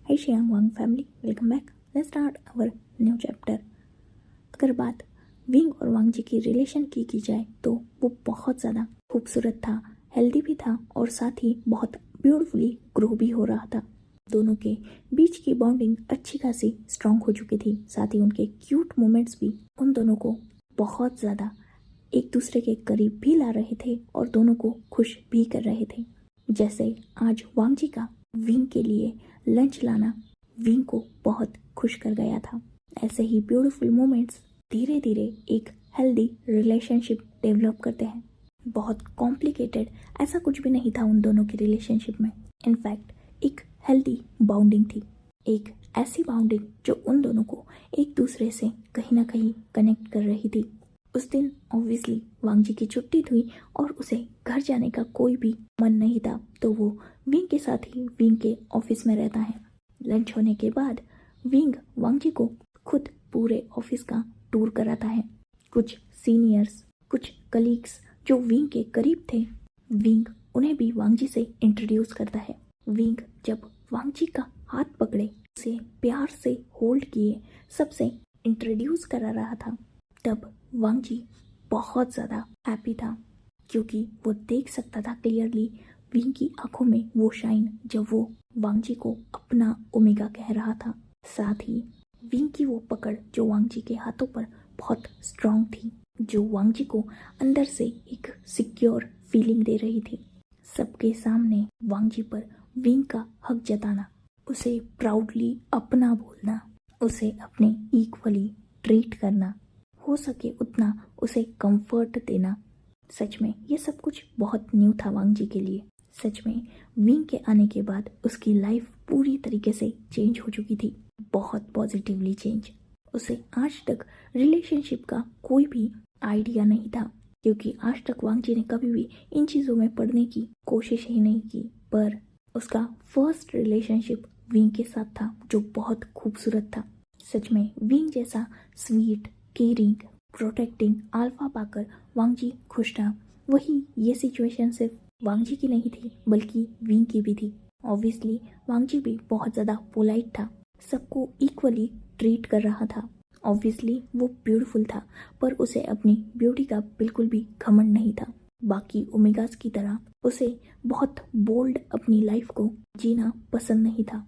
Hey Xiang Wang family, welcome back. Let's start our new chapter. अगर बात wing और वांग जी की रिलेशन की जाए तो वो बहुत ज़्यादा खूबसूरत था, हेल्दी भी था और साथ ही बहुत ब्यूटीफुली ग्रो भी हो रहा था। दोनों के बीच की बॉन्डिंग अच्छी खासी स्ट्रांग हो चुकी थी। साथ ही उनके क्यूट मोमेंट्स भी उन दोनों को बहुत ज़्यादा एक दूसरे के करीब भी ला रहे थे और दोनों को खुश भी कर रहे थे। जैसे आज वांग जी का विंग के लिए लंच लाना विंग को बहुत खुश कर गया था। ऐसे ही ब्यूटीफुल मोमेंट्स धीरे धीरे एक हेल्दी रिलेशनशिप डेवलप करते हैं। बहुत कॉम्प्लिकेटेड ऐसा कुछ भी नहीं था उन दोनों की रिलेशनशिप में। इनफैक्ट एक हेल्दी बाउंडिंग थी, एक ऐसी बाउंडिंग जो उन दोनों को एक दूसरे से कहीं ना कहीं कनेक्ट कर रही थी। उस दिन ऑब्वियसली वांग जी की छुट्टी हुई और उसे घर जाने का कोई भी मन नहीं था, तो वो विंग के साथ ही विंग के ऑफिस में रहता है। लंच होने के बाद विंग वांग जी को खुद पूरे ऑफिस का टूर कराता है। कुछ सीनियर्स, कुछ कलीग्स जो विंग के करीब थे, विंग उन्हें भी वांग जी से इंट्रोड्यूस करता है। विंग जब वांग जी का हाथ पकड़े, उसे प्यार से होल्ड किए, सबसे इंट्रोड्यूस करा रहा था, तब वांग जी बहुत ज़्यादा हैप्पी था क्योंकि वो देख सकता था क्लियरली विंग की आंखों में वो शाइन जब वो वांग जी को अपना ओमेगा कह रहा था। साथ ही विंग की वो पकड़ जो वांग जी के हाथों पर बहुत स्ट्रांग थी, जो वांग जी को अंदर से एक सिक्योर फीलिंग दे रही थी। सबके सामने वांग जी पर विंग का हक जताना, उसे प्राउडली अपना बोलना, उसे अपने इक्वली ट्रीट करना, हो सके उतना उसे कंफर्ट देना, सच में ये सब कुछ बहुत न्यू था वांग जी के लिए। सच में विंग के आने के बाद उसकी लाइफ पूरी तरीके से चेंज हो चुकी थी, बहुत पॉजिटिवली चेंज। उसे आज तक रिलेशनशिप का कोई भी आइडिया नहीं था क्योंकि आज तक वांग जी ने कभी भी इन चीज़ों में पढ़ने की कोशिश ही नहीं की। पर उसका फर्स्ट रिलेशनशिप विंग के साथ था जो बहुत खूबसूरत था। सच में विंग जैसा स्वीट, केयरिंग, प्रोटेक्टिंग अल्फा पाकर वांग जी खुश था। वही ये सिचुएशन सिर्फ वांग जी की नहीं थी बल्कि विंग की भी थी। ऑब्वियसली वांग जी भी बहुत ज़्यादा पोलाइट था, सबको इक्वली ट्रीट कर रहा था। ऑब्वियसली वो ब्यूटीफुल था पर उसे अपनी ब्यूटी का बिल्कुल भी घमंड नहीं था। बाकी ओमेगास की तरह उसे बहुत बोल्ड अपनी लाइफ को जीना पसंद नहीं था।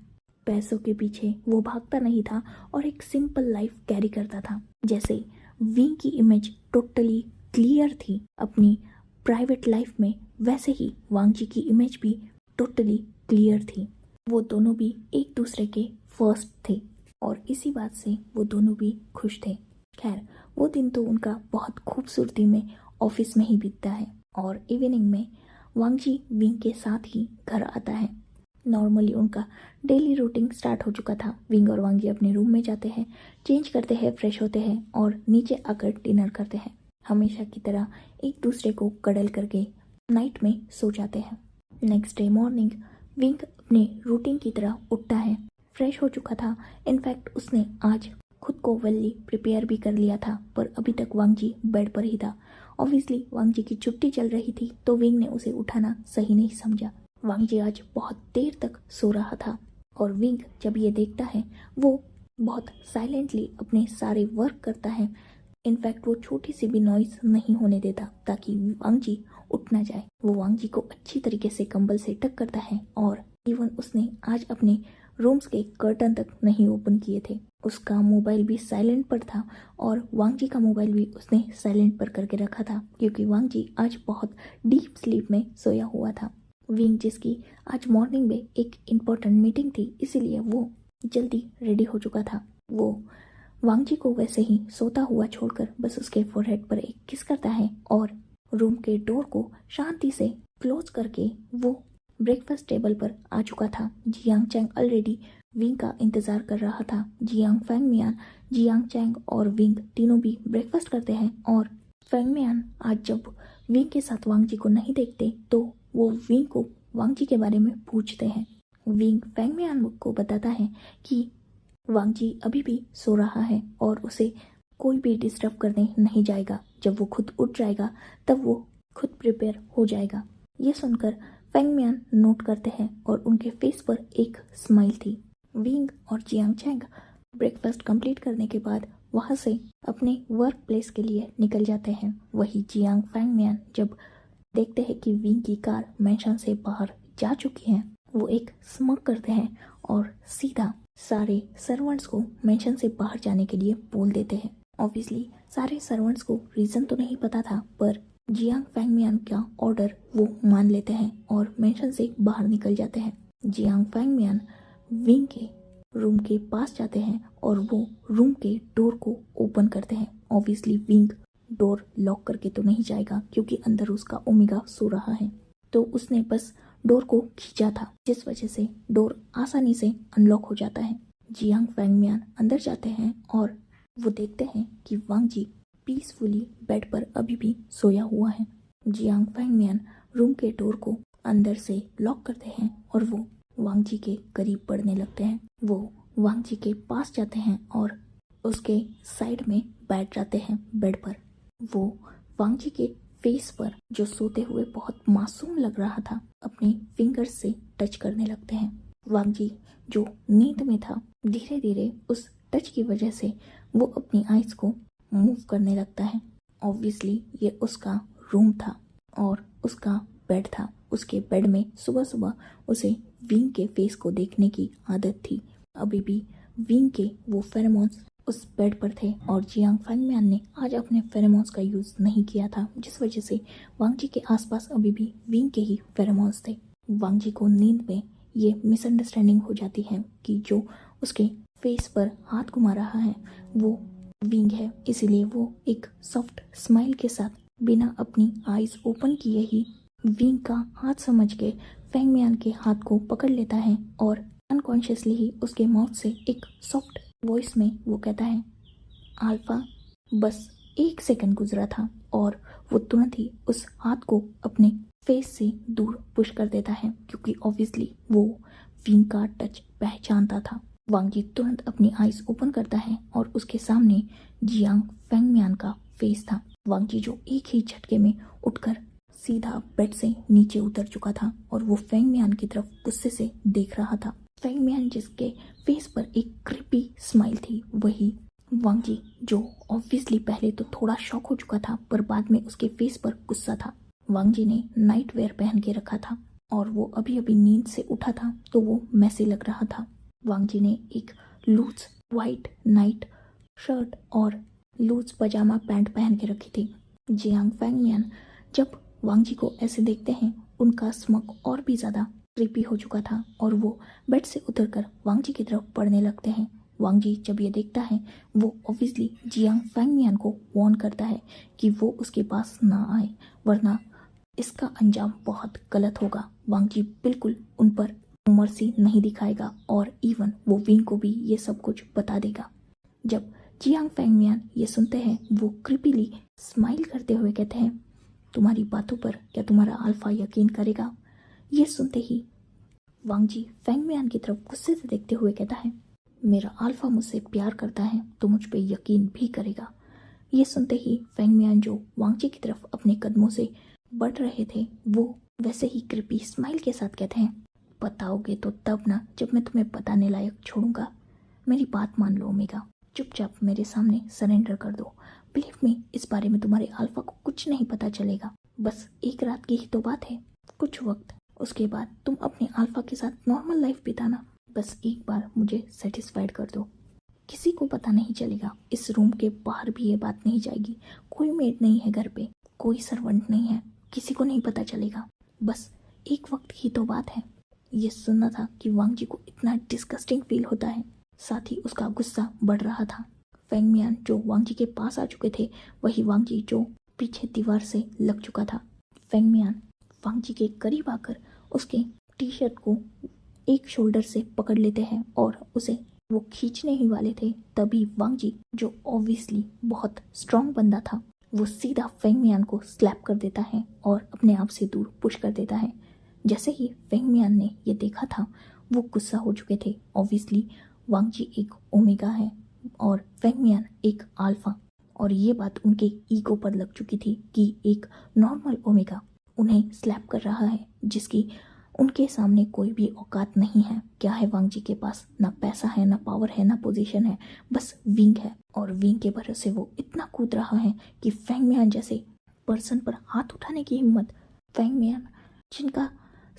पैसों के पीछे वो भागता नहीं था और एक सिंपल लाइफ कैरी करता था। जैसे विंग की इमेज टोटली क्लियर थी अपनी प्राइवेट लाइफ में, वैसे ही वांग जी की इमेज भी टोटली क्लियर थी। वो दोनों भी एक दूसरे के फर्स्ट थे और इसी बात से वो दोनों भी खुश थे। खैर वो दिन तो उनका बहुत खूबसूरती में ऑफिस में ही बीतता है और इवनिंग में वांग जी विंग के साथ ही घर आता है। नॉर्मली उनका डेली रूटीन स्टार्ट हो चुका था। विंग और वांग जी अपने रूम में जाते हैं, चेंज करते हैं, फ्रेश होते हैं और नीचे आकर डिनर करते हैं। हमेशा की तरह एक दूसरे को कडल करके नाइट में सो जाते हैं। नेक्स्ट डे मॉर्निंग विंग अपने रूटीन की तरह उठता है, फ्रेश हो चुका था। इनफैक्ट उसने आज खुद को वेली प्रिपेयर भी कर लिया था पर अभी तक वांग जी बेड पर ही था। ऑब्वियसली वांग जी की छुट्टी चल रही थी तो विंग ने उसे उठाना सही नहीं समझा। वांग जी आज बहुत देर तक सो रहा था और विंग जब ये देखता है वो बहुत साइलेंटली अपने सारे वर्क करता है। इनफैक्ट वो छोटी सी भी नॉइज नहीं होने देता ताकि वांग जी उठ ना जाए। वो वांग जी को अच्छी तरीके से कंबल से ढक करता है और इवन उसने आज अपने रूम्स के कर्टन तक नहीं ओपन किए थे। उसका मोबाइल भी साइलेंट पर था और वांग जी का मोबाइल भी उसने साइलेंट पर करके रखा था क्योंकि वांग जी आज बहुत डीप स्लीप में सोया हुआ था। विंग जिसकी आज मॉर्निंग में एक इम्पोर्टेंट मीटिंग थी इसीलिए वो जल्दी रेडी हो चुका था। वो वांग जी को वैसे ही सोता हुआ छोड़कर बस उसके फोरहेड पर एक किस करता है और रूम के डोर को शांति से क्लोज करके वो ब्रेकफास्ट टेबल पर आ चुका था। जियांग चैंग ऑलरेडी विंग का इंतजार कर रहा था। जियांग, फेंग मियान, जियांग चैंग और विंग तीनों भी ब्रेकफास्ट करते हैं और फेंग मियान आज जब विंग के साथ वांग जी को नहीं देखते तो वो विंग को वांग जी के बारे में पूछते हैं। विंग फेंग मियान को बताता है कि वांग जी अभी भी सो रहा है और उसे कोई भी डिस्टर्ब करने नहीं जाएगा। जब वो खुद उठ जाएगा तब वो खुद प्रिपेयर हो जाएगा। ये सुनकर फेंग मियान नोट करते हैं और उनके फेस पर एक स्माइल थी। विंग और जियांग चैंग ब्रेकफास्ट कंप्लीट करने के बाद वहाँ से अपने वर्क प्लेस के लिए निकल जाते हैं। वही जियांग फैंगमियान जब देखते हैं कि विंग की कार मेंशन से बाहर जा चुकी है, वो एक स्मोक करते हैं और सीधा सारे सर्वेंट्स को मेंशन से बाहर जाने के लिए बोल देते हैं। ऑब्वियसली सारे सर्वेंट्स को रीज़न तो नहीं पता था, पर जियांग फैंगमियान का ऑर्डर वो मान लेते हैं और मेंशन से बाहर निकल जाते हैं। जियांग फैंगमियान विंग के रूम के पास जाते हैं और वो रूम के डोर को ओपन करते हैं। ऑब्वियसली विंग डोर लॉक करके तो नहीं जाएगा क्योंकि अंदर उसका ओमेगा सो रहा है, तो उसने बस डोर को खींचा था, जिस वजह से डोर आसानी से अनलॉक हो जाता है। जियांग फैंगमियान अंदर जाते हैं और वो देखते हैं कि वांग जी पीसफुली बेड पर अभी भी सोया हुआ है। जियांग फैंगमियान रूम के डोर को अंदर से लॉक करते हैं और वो वांग जी के करीब बढ़ने लगते हैं। वो वांग जी के पास जाते हैं और उसके साइड में बैठ जाते हैं बेड पर। वो वांग जी के फेस पर, जो सोते हुए बहुत मासूम लग रहा था, अपने फिंगर्स से टच करने लगते हैं। वांग जी जो नींद में था, धीरे धीरे उस टच की वजह से वो अपनी आइज को मूव करने लगता है। ऑब्वियसली ये उसका रूम था और उसका बेड था। उसके बेड में सुबह सुबह उसे विंग के फेस को देखने की आदत थी। अभी भी विंग के वो फेरोमोन्स उस बेड पर थे और जियांग फैंगमियान ने आज अपने फेरोमोन्स का यूज़ नहीं किया था, जिस वजह से वांग जी के आसपास अभी भी विंग के ही फेरोमोन्स थे। वांग जी को नींद में ये मिसअंडरस्टैंडिंग हो जाती है कि जो उसके फेस पर हाथ घुमा रहा है वो विंग है, इसीलिए वो एक सॉफ्ट स्माइल के साथ बिना अपनी आईज ओपन किए ही विंग का हाथ समझ के फैंगमियान के हाथ को पकड़ लेता है और अनकॉन्शियसली ही उसके माउथ से एक सॉफ्ट वॉइस में वो कहता है, अल्फा। बस 1 सेकंड गुजरा था और वो तुरंत ही उस हाथ को अपने फेस से दूर पुश कर देता है, क्योंकि ऑब्वियसली वो विंग का टच पहचानता था। वांग जी तुरंत अपनी आईज ओपन करता है और उसके सामने जियांग फैंगमियान का फेस था। वांग जी जो एक ही झटके में उठकर सीधा बेड से नीचे उतर चुका था और वो फैंगमियान की तरफ गुस्से से देख रहा था। फैंगमियान जिसके फेस पर एक क्रिपी स्माइल थी, वही वांग जी जो ऑब्वियसली पहले तो थोड़ा शॉक हो चुका था, पर बाद में उसके फेस पर गुस्सा था। वांग जी ने नाइट वेयर पहन के रखा था और वो अभी अभी नींद से उठा था, तो वो मैसी लग रहा था। वांग जी ने एक लूज वाइट नाइट शर्ट और लूज पजामा पैंट पहन के रखी थी। जियांग फैंगमियान जब वांग जी को ऐसे देखते हैं, उनका स्मक और भी ज़्यादा क्रीपी हो चुका था और वो बेड से उतरकर वांग जी की तरफ पढ़ने लगते हैं। वांग जी जब ये देखता है, वो ऑब्वियसली जियांग फैंगमियान को वार्न करता है कि वो उसके पास ना आए, वरना इसका अंजाम बहुत गलत होगा। वांग जी बिल्कुल उन पर मर्सी नहीं दिखाएगा और इवन वो विंग को भी ये सब कुछ बता देगा। जब जियांग फैंगमियान ये सुनते हैं, वो क्रिपीली स्माइल करते हुए कहते हैं, तुम्हारी बातों पर क्या तुम्हारा अल्फा यकीन करेगा? ये सुनते ही वांग जी फैंगमियान की तरफ गुस्से से देखते हुए कहता है, मेरा अल्फा मुझसे प्यार करता है तो मुझ पे यकीन भी करेगा। ये सुनते ही फैंगमियान जो वांग जी की तरफ अपने कदमों से बढ़ रहे थे, वो वैसे ही क्रिपी स्माइल के साथ कहते हैं, बताओगे तो तब ना जब मैं तुम्हें बताने लायक छोड़ूंगा। मेरी बात मान लो ओमेगा, चुपचाप मेरे सामने सरेंडर कर दो। बिलीव मी, इस बारे में तुम्हारे अल्फा को कुछ नहीं पता चलेगा। बस 1 रात की ही तो बात है, कुछ वक्त, उसके बाद तुम अपने अल्फा के साथ नॉर्मल लाइफ बिताना। बस एक बार मुझे सेटिस्फाइड कर दो। किसी को पता नहीं चलेगा, इस रूम के बाहर भी ये बात नहीं जाएगी। कोई मेड नहीं है घर पे, कोई सर्वेंट नहीं है, किसी को नहीं पता चलेगा। बस एक वक्त की तो बात है। ये सुनना था कि वांग जी को इतना डिस्गस्टिंग फील होता है, साथ ही उसका गुस्सा बढ़ रहा था। फैंगमियान जो वांग जी के पास आ चुके थे, वही वांग जी जो पीछे दीवार से लग चुका था। फैंगमियान वांग जी के करीब आकर उसके टी शर्ट को एक शोल्डर से पकड़ लेते हैं और उसे वो खींचने ही वाले थे, तभी वांग जी जो ऑब्वियसली बहुत स्ट्रांग बंदा था, वो सीधा फैंगमियान को स्लैप कर देता है और अपने आप से दूर पुश कर देता है। जैसे ही फैंगमियान ने ये देखा था, वो गुस्सा हो चुके थे। ऑब्वियसली वांग जी एक ओमेगा है और फैंगमियान एक अल्फा, और ये बात उनके ईगो पर लग चुकी थी कि एक नॉर्मल ओमेगा उन्हें स्लैप कर रहा है, जिसकी उनके सामने कोई भी औकात नहीं है। क्या है वांग जी के पास? ना पैसा है, ना पावर है, ना पोजीशन है, बस विंग है। और विंग के भरोसे वो इतना कूद रहा है कि फेंग मियान जैसे पर्सन पर हाथ उठाने की हिम्मत। फेंग मियान जिनका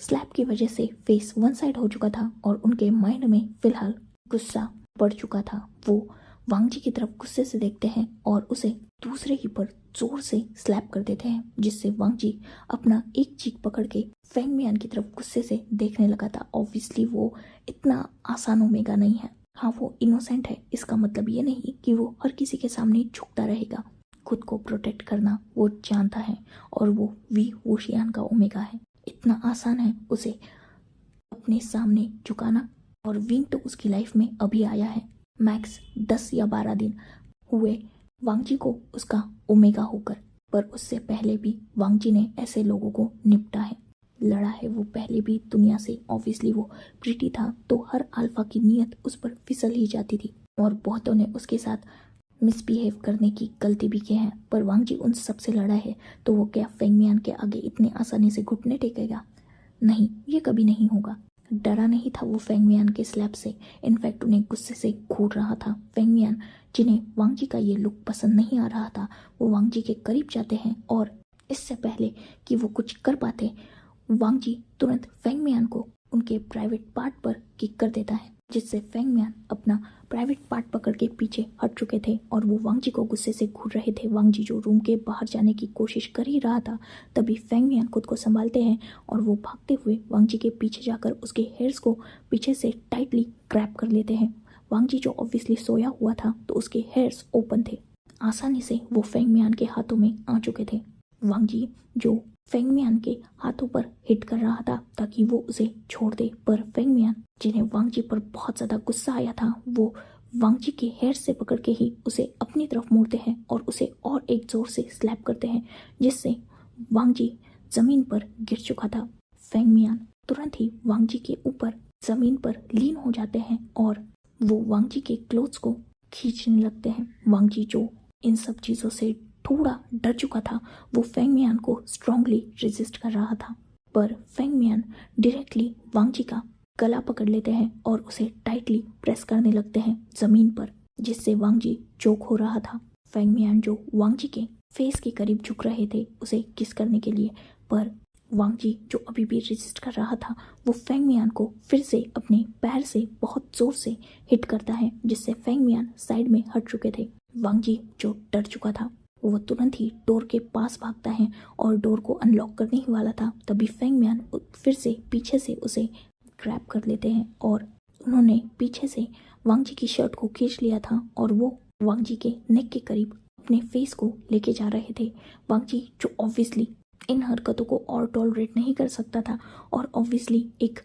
स्लैप की वजह से फेस वन साइड हो चुका था और उनके माइंड में फिलहाल गुस्सा बढ़ चुका था, वो वांग जी की तरफ गुस्से से देखते हैं और उसे दूसरे ही पर जोर से स्लैप कर देते हैं, जिससे वांग जी अपना एक चीक पकड़ के फेंग मियान की तरफ गुस्से से देखने लगा था। ऑब्वियसली वो इतना आसान ओमेगा नहीं है। हाँ, वो इनोसेंट है, इसका मतलब ये नहीं कि वो हर किसी के सामने झुकता रहेगा। खुद को प्रोटेक्ट करना वो जानता है और वो वी वुशियान का ओमेगा है। इतना आसान है उसे अपने सामने झुकाना। और विंग तो उसकी लाइफ में अभी आया है, मैक्स 10 या 12 दिन हुए वांग जी को उसका ओमेगा होकर, पर उससे पहले भी वांग जी ने ऐसे लोगों को निपटा है, लड़ा है वो पहले भी दुनिया से। ऑब्वियसली वो प्रिटी था तो हर अल्फा की नीयत उस पर फिसल ही जाती थी और बहुतों ने उसके साथ मिसबिहेव करने की गलती भी की है, पर वांग जी उन सबसे लड़ा है तो वो क्या फेंग मियान के आगे इतने आसानी से घुटने टेकेगा? नहीं, ये कभी नहीं होगा। डरा नहीं था वो फेंग मियान के स्लैप से, इनफैक्ट उन्हें गुस्से से घूर रहा था। फेंग मियान जिन्हें वांग जी का ये लुक पसंद नहीं आ रहा था, वो वांग जी के करीब जाते हैं और इससे पहले कि वो कुछ कर पाते, वांग जी तुरंत फेंग मियान को उनके प्राइवेट पार्ट पर किक कर देता है, जिससे फेंग मियान अपना प्राइवेट पार्ट पकड़ के पीछे हट चुके थे और वो वांग जी को गुस्से से घूर रहे थे। वांग जी जो रूम के बाहर जाने की कोशिश कर ही रहा था, तभी फेंग मियान खुद को संभालते हैं और वो भागते हुए वांग जी के पीछे जाकर उसके हेयर्स को पीछे से टाइटली ग्रैब कर लेते हैं। वांग जी जो ऑब्वियसली सोया हुआ था तो उसके हेयर्स ओपन थे, आसानी से वो फेंग मियान के हाथों में आ चुके थे। वांग जी जो फेंग मियान के हाथों पर हिट कर रहा था ताकि वो उसे छोड़ दे, पर फेंग मियान जिन्हें वांग जी पर बहुत ज़्यादा गुस्सा आया था, वो वांग जी के हेयर से पकड़ के ही उसे अपनी तरफ मोड़ते हैं और उसे और एक जोर से स्लैप करते हैं, जिससे वांग जी जमीन पर गिर चुका था। फेंग मियान तुरंत ही वांग जी के ऊपर जमीन पर लीन हो जाते हैं और वो वांग जी के क्लोथ्स को खींचने लगते हैं। वांग जी जो इन सब चीज़ों से थोड़ा डर चुका था, वो फेंग मियान को स्ट्रांगली रेजिस्ट कर रहा था, पर फेंग मियान डायरेक्टली वांग जी का गला पकड़ लेते हैं और उसे टाइटली प्रेस करने लगते हैं जमीन पर, जिससे वांग जी चोक हो रहा था। फेंग मियान जो वांग जी के फेस के करीब झुक रहे थे उसे किस करने के लिए, पर वांग जी जो अभी भी रेजिस्ट कर रहा था, वो फेंग मियान को फिर से अपने पैर से बहुत जोर से हिट करता है, जिससे फेंग मियान साइड में हट चुके थे। वांग जी जो डर चुका था वो तुरंत ही डोर के पास भागता है और डोर को अनलॉक करने ही वाला था, तभी फेंग मियान फिर से पीछे से उसे ग्रैब कर लेते हैं और उन्होंने पीछे से वांग जी की शर्ट को खींच लिया था और वो वांग जी के नेक के करीब अपने फेस को लेके जा रहे थे। वांग जी जो ऑब्वियसली इन हरकतों को और टॉलरेट नहीं कर सकता था और ऑब्वियसली एक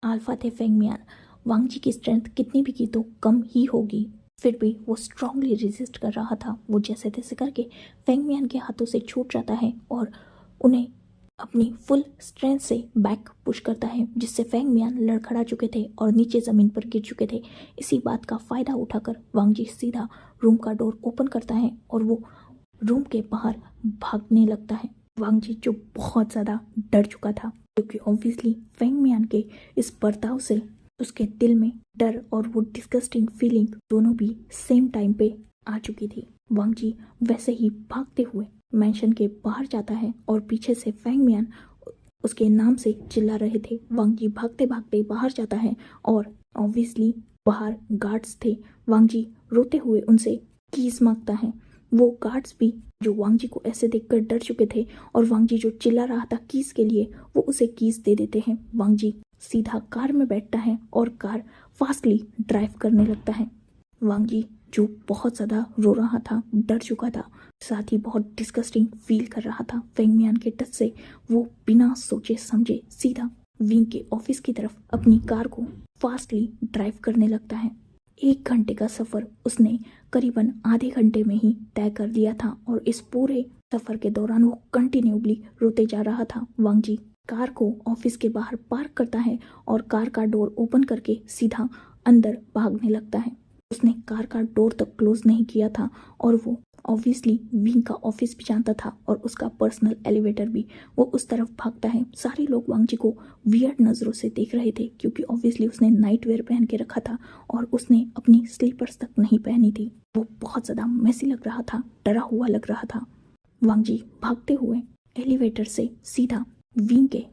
अल्फा थे फेंग मियान, वांग जी की स्ट्रेंथ कितनी भी की तो कम ही होगी, फिर भी वो स्ट्रांगली रेजिस्ट कर रहा था। वो जैसे तैसे करके फेंग मियान के हाथों से छूट जाता है और उन्हें अपनी फुल स्ट्रेंथ से बैक पुश करता है, जिससे फेंग मियान लड़खड़ा चुके थे और नीचे ज़मीन पर गिर चुके थे। इसी बात का फ़ायदा उठाकर वांग जी सीधा रूम का डोर ओपन करता है और वो रूम के बाहर भागने लगता है। वांग जी जो बहुत ज़्यादा डर चुका था, क्योंकि ऑब्वियसली फेंग मियान के इस बर्ताव से उसके दिल में डर और वो डिस्गस्टिंग फीलिंग दोनों भी सेम टाइम पे आ चुकी थी। वांग जी वैसे ही भागते हुए मैंशन के बाहर जाता है और पीछे से फेंग मियान उसके नाम से चिल्ला रहे थे। वांग जी भागते भागते बाहर जाता है और ऑब्वियसली बाहर गार्ड्स थे। वांग जी रोते हुए उनसे कीज मांगता है। वो गार्ड्स भी जो वांग जी को ऐसे देखकर डर चुके थे और वांग जी जो चिल्ला रहा था कीज के लिए, वो उसे कीज दे देते हैं। वांग जी सीधा कार में बैठता है और कार फास्टली ड्राइव करने लगता है। वांग जी जो बहुत ज़्यादा रो रहा था, डर चुका था, साथ ही बहुत डिस्गस्टिंग फील कर रहा था फेंग मियान के टच से, वो बिना सोचे समझे सीधा विंग के ऑफिस की तरफ अपनी कार को फास्टली ड्राइव करने लगता है। 1 घंटे का सफ़र उसने करीबन आधे घंटे में ही तय कर लिया था और इस पूरे सफ़र के दौरान वो कंटिन्यूअसली रोते जा रहा था। वांग जी कार को ऑफिस के बाहर पार्क करता है और कार का डोर ओपन करके सीधा अंदर भागने लगता है। उसने कार का डोर तक क्लोज नहीं किया था और वो ऑब्वियसली विंग का ऑफिस भी जानता था और उसका पर्सनल एलिवेटर भी। वो उस तरफ भागता है। सारे लोग वांग जी को वियर्ड नज़रों से देख रहे थे क्योंकि ऑब्वियसली उसने नाइट वेयर पहन के रखा था और उसने अपनी स्लीपर्स तक नहीं पहनी थी। वो बहुत ज़्यादा मेसी लग रहा था, डरा हुआ लग रहा था। वांग जी भागते हुए एलिवेटर से सीधा विंग के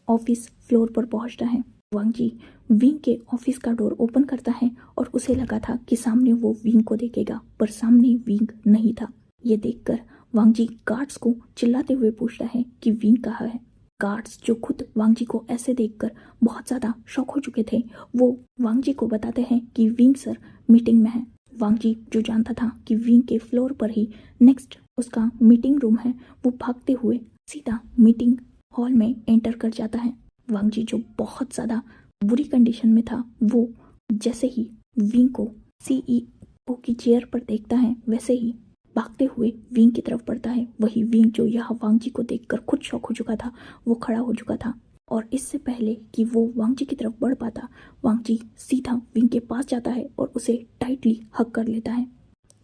ऑफिस फ्लोर पर पहुंचता है। वांग जी विंग के ऑफिस का डोर ओपन करता है और उसे लगा था कि सामने वो विंग को देखेगा, पर सामने विंग नहीं था। ये देखकर वांग जी गार्ड्स को चिल्लाते हुए पूछता है कि विंग कहाँ है। गार्ड्स जो खुद वांग जी को ऐसे देखकर बहुत ज़्यादा शॉक हो चुके थे, वो वांग जी को बताते हैं कि विंग सर मीटिंग में है। वांग जी जो जानता था कि विंग के फ्लोर पर ही नेक्स्ट उसका मीटिंग रूम है, वो भागते हुए सीधा मीटिंग हॉल में एंटर कर जाता है। वांग जी जो बहुत ज़्यादा बुरी कंडीशन में था, वो जैसे ही विंग को सीईओ की चेयर पर देखता है वैसे ही भागते हुए विंग की तरफ बढ़ता है। वही विंग जो यहाँ वांग जी को देखकर खुद शॉक हो चुका था, वो खड़ा हो चुका था और इससे पहले कि वो वांग जी की तरफ बढ़ पाता, वांग जी सीधा विंग के पास जाता है और उसे टाइटली हग कर लेता है।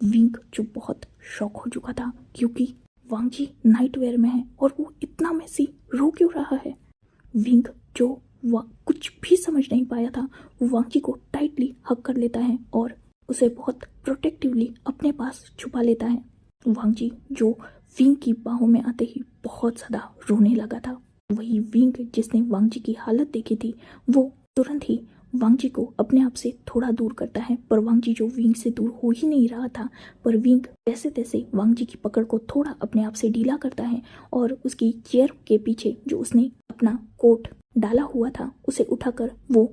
विंग जो बहुत शॉक हो चुका था क्योंकि वांग जी नाइट वेयर में है और वो इतना मेसी रो क्यों रहा है। विंग जो कुछ भी समझ नहीं पाया था, वो वांग जी को टाइटली हग कर लेता है और उसे बहुत प्रोटेक्टिवली अपने पास छुपा लेता है। वांग जी जो विंग की बाहों में आते ही बहुत ज़्यादा रोने लगा था। वही विंग जिसने वांग जी की हालत देखी थी, वो तुरंत ही वांग जी को अपने आप से थोड़ा दूर करता है, पर वांग जी जो विंग से दूर हो ही नहीं रहा था, पर विंग जैसे तैसे वांग जी की पकड़ को थोड़ा अपने आप से ढीला करता है और उसकी चेयर के पीछे जो उसने अपना कोट डाला हुआ था उसे उठाकर वो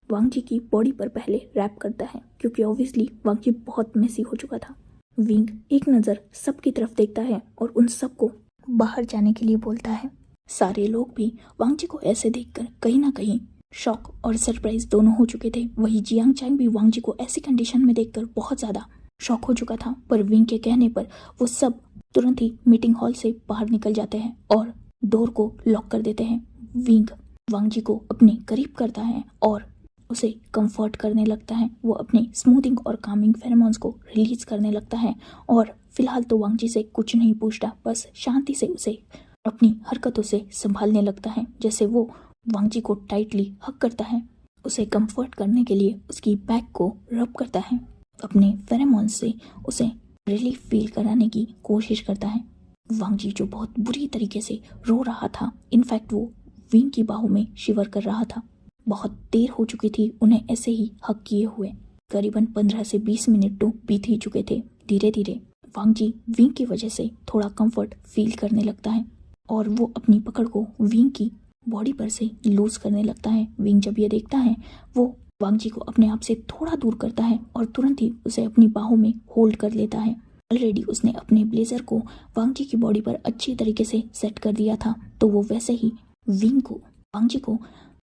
वांग जी की बॉडी पर पहले रैप करता है क्योंकि ऑब्वियसली वांग जी बहुत मेसी हो चुका था। विंग एक नज़र सबकी तरफ देखता है और उन सबको बाहर जाने के लिए बोलता है। सारे लोग भी वांग जी को ऐसे देखकर कहीं ना कहीं शॉक और सरप्राइज दोनों हो चुके थे। वही जियांग चैंग भी वांग जी को ऐसी कंडीशन में देखकर बहुत ज़्यादा शॉक हो चुका था, पर विंग के कहने पर वो सब तुरंत ही मीटिंग हॉल से बाहर निकल जाते हैं और डोर को लॉक कर देते हैं। विंग वांग जी को अपने करीब करता है और उसे कंफर्ट करने लगता है। वो अपने स्मूथिंग और कामिंग फेरोमोन्स को रिलीज करने लगता है और फिलहाल तो वांग जी से कुछ नहीं पूछता, बस शांति से उसे अपनी हरकतों से संभालने लगता है। जैसे वो वांग जी को टाइटली हग करता है, उसे कंफर्ट करने के लिए उसकी बैक को रब करता है, अपने फेरोमोन्स से उसे रिलीफ फील कराने की कोशिश करता है। वांग जी जो बहुत बुरी तरीके से रो रहा था, इनफैक्ट वो विंग की बाहों में शिवर कर रहा था। बहुत देर हो चुकी थी उन्हें ऐसे ही हग किए हुए, करीबन 15 से 20 मिनट तो बीत ही चुके थे। धीरे धीरे वांग जी विंग की वजह से थोड़ा कंफर्ट फील करने लगता है और वो अपनी पकड़ को विंग की बॉडी पर से लूज करने लगता है। विंग जब ये देखता है, वो वांग जी को अपने आप से थोड़ा दूर करता है और तुरंत ही उसे अपनी बाहों में होल्ड कर लेता है। ऑलरेडी उसने अपने ब्लेजर को वांग जी की बॉडी पर अच्छी तरीके से सेट कर दिया था, तो वो वैसे ही विंग को वांग जी को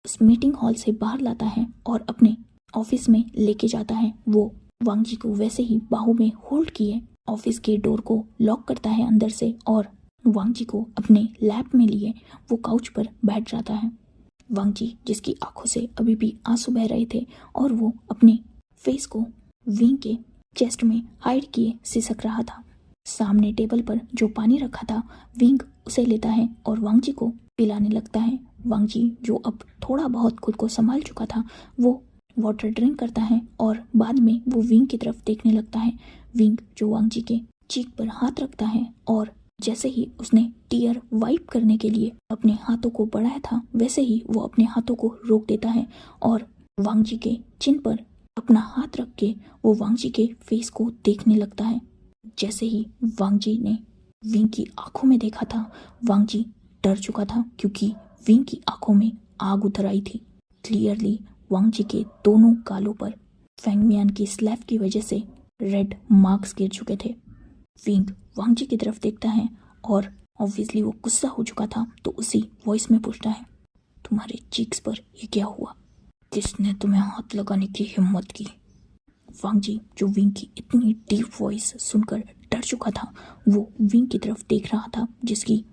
उस मीटिंग हॉल से बाहर लाता है और अपने ऑफिस में लेके जाता है। वो वांग जी को वैसे ही बाहों में होल्ड किए ऑफिस के डोर को लॉक करता है अंदर से और वांग जी को अपने लैप में लिए वो काउच पर बैठ जाता है। वांग जी जिसकी आंखों से अभी भी आंसू बह रहे थे और वो अपने फेस को विंग के चेस्ट में हाइड किए सिसक रहा था। सामने टेबल पर जो पानी रखा था, विंग उसे लेता है और वांग जी को पिलाने लगता है। वांग जी जो अब थोड़ा बहुत खुद को संभाल चुका था, वो वाटर ड्रिंक करता है और बाद में वो विंग की तरफ देखने लगता है। विंग जो वांग जी के चीक पर हाथ रखता है और जैसे ही उसने टीयर वाइप करने के लिए अपने हाथों को बढ़ाया था, वैसे ही वो अपने हाथों को रोक देता है और वांग जी के चिन पर अपना हाथ रख के वो वांग जी के फेस को देखने लगता है। जैसे ही वांग जी ने विंग की आंखों में देखा था, वांग जी डर चुका था क्योंकि विंग की आंखों में आग उतर आई थी। क्लियरली वांग जी के दोनों गालों पर फेंग मियान की स्लैप की वजह से रेड मार्क्स गिर चुके थे। विंग वांग जी की तरफ देखता है और ऑब्वियसली वो गुस्सा हो चुका था, तो उसी वॉइस में पूछता है, तुम्हारे चीक्स पर ये क्या हुआ? किसने तुम्हें हाथ लगाने की हिम्मत की? वांग जी जो विंग की इतनी डीप वॉइस सुनकर डर चुका था, वो विंग की तरफ देख रहा था जिसकी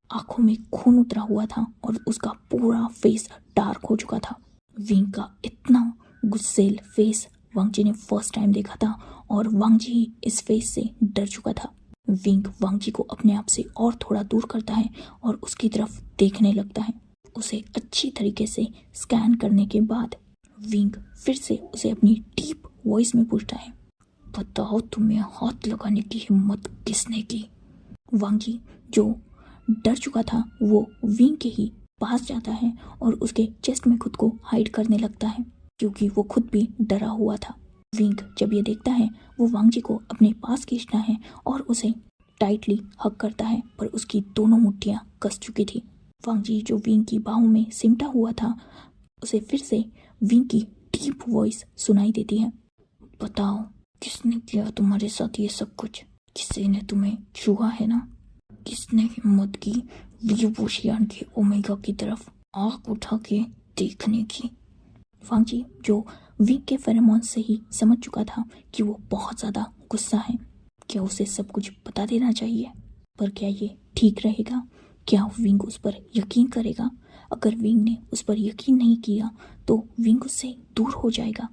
आंखों में खून उतरा हुआ था और उसका पूरा फेस डार्क हो चुका था। विंग का इतना गुस्सेल फेस वांग जी ने फर्स्ट टाइम देखा था और वांग जी इस फेस से डर चुका था। विंग वांगजी को अपने आप से और थोड़ा दूर करता है और उसकी तरफ देखने लगता है। उसे अच्छी तरीके से स्कैन करने के बाद विंग फिर से उसे अपनी डीप वॉइस में पूछता है, बताओ तुम्हें हाथ लगाने की हिम्मत किसने की? वांगजी जो डर चुका था वो विंग के ही पास जाता है और उसके चेस्ट में खुद को हाइड करने लगता है क्योंकि वो खुद भी डरा हुआ था। विंग जब ये देखता है वो वांगजी को अपने पास खींचता है और उसे टाइटली हग करता है, पर उसकी दोनों मुट्ठियां कस चुकी थी। वांगजी जो विंग की बाहों में सिमटा हुआ था उसे फिर से विंग की डीप वॉइस सुनाई देती है, बताओ किसने किया तुम्हारे साथ ये सब कुछ? किसी ने तुम्हें छुआ है ना? किसने हिम्मत की वीवोशियान के ओमेगा की तरफ आंख उठा के देखने की? वांगजी जो विंग के फेरोमोन से ही समझ चुका था कि वो बहुत ज्यादा गुस्सा है। क्या उसे सब कुछ बता देना चाहिए? पर क्या ये ठीक रहेगा? क्या विंग उस पर यकीन करेगा? अगर विंग ने उस पर यकीन नहीं किया तो विंग उससे दूर हो जाएगा।